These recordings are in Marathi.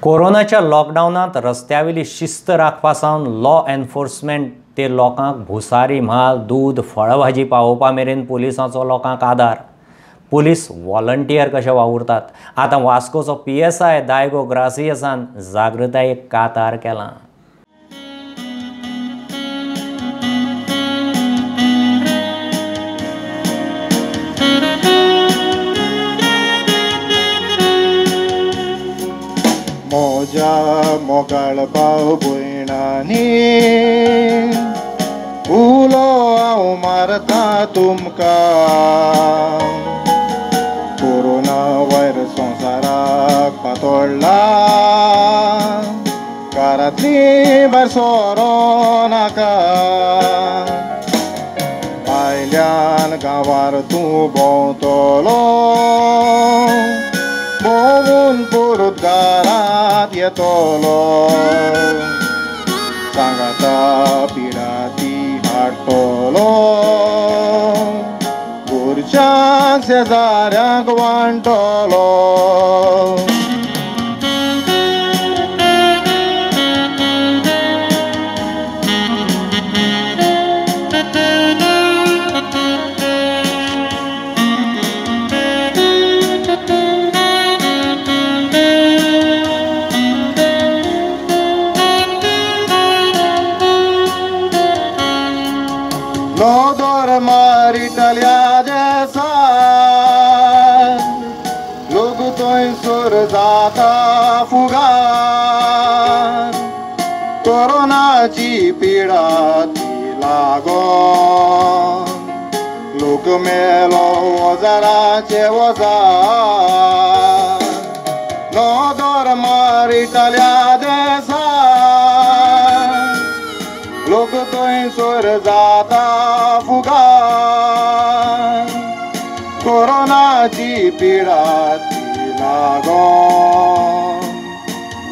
कोरोनाच्या लॉकडावनात रस्त्यावेली शिस्त राखपा सावन लॉ एनफोर्समेंट ते लोकांक भुसारी म्हाल दूध फळभाजी पावोवपा मेरेन पुलिसांचो लोकांक आदार. पुलीस व्हॉलंटियर कशे वावुरतात. आतां वास्कोचो PSI दायगो ग्रासियसान जागृतायेक कातार केलां. मोजा मोगाळ भाव भयणांनी उलो हांव मारता तुमकां. कोरोना वायरस संवसाराक पातळ्ळा, घरांतली भायर सरो नाका. भायल्यान गांवार तूं भोंवतलो, भोंवून परत घरांत येतलो. सांगाता पिडा ती हाडटलो, घरच्यांक शेजाऱ्यांक वांटलो. L'odor maritaglia desa, luguto insurzata fugar. Coronaची पिडा ती लागोन, लोक मेलो ओजाराचे ओजार. L'odor maritaglia desa, लोक थंयसर जाता फुगार. कोरोनाची पिडा ती लागोन,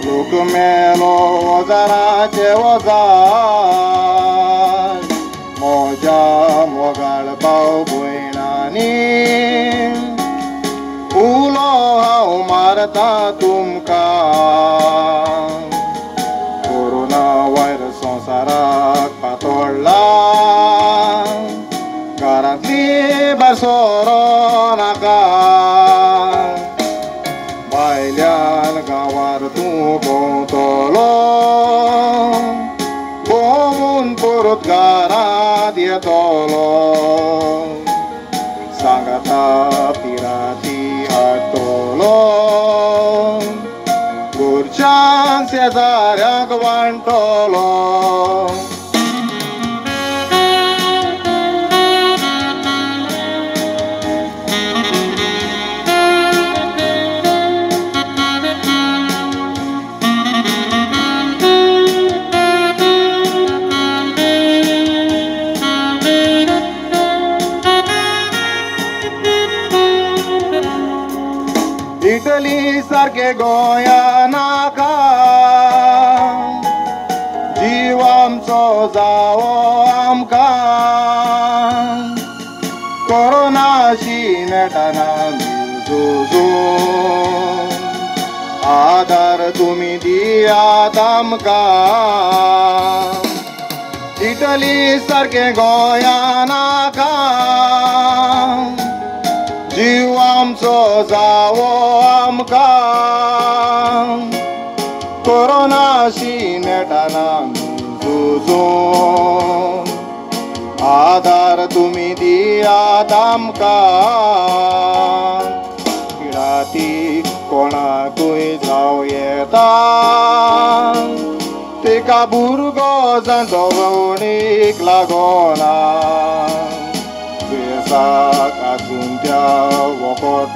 लोक मेलो ओजाराचे ओजार. मोजा मोगाळ भाव भयणांनी उलो हांव मारता तुमकां. कोरोना वायरस संवसाराक पातळ्ळा, घरांतली भायर सरो नाका. भायल्यान गांवार तूं भोंवतलो, भोंवून परत घरांत येतलो. सांगाता पिडा ती हाडटलो, घरच्यांक शेजाऱ्यांक वांटलो. इटली सारखे गोंया नाका, जीव आमचो जावो आमकां. कोरोनाशी नेटाना झुजून, आदार तुमी दियात आमकां. इटली सारखे गोंया नाका, जीव आमचो जावो आमकां. कोरोनाशी नेटाना झुजून, आदार तुमी दियात आमकां. पिडा ती कोणाकूय जावं येता, तेका भुरगो जाणटो गवणीक लागोना. दुयेंसाक आजून त्या वखद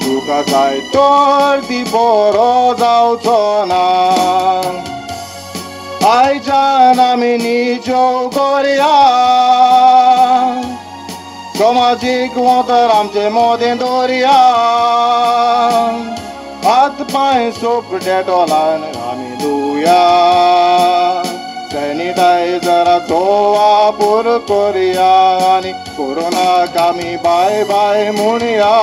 तुका जाय तर ती बरो जावचो ना. आयच्यान आमी निजो करया, समाजीक अंतर आमचे मोदें दवरया. हात पांय सोप डेटॉलान आमी धुया, सॅनिटायझराचो वापर करया. आनी कोरोनाक आमी बाय बाय म्हणया.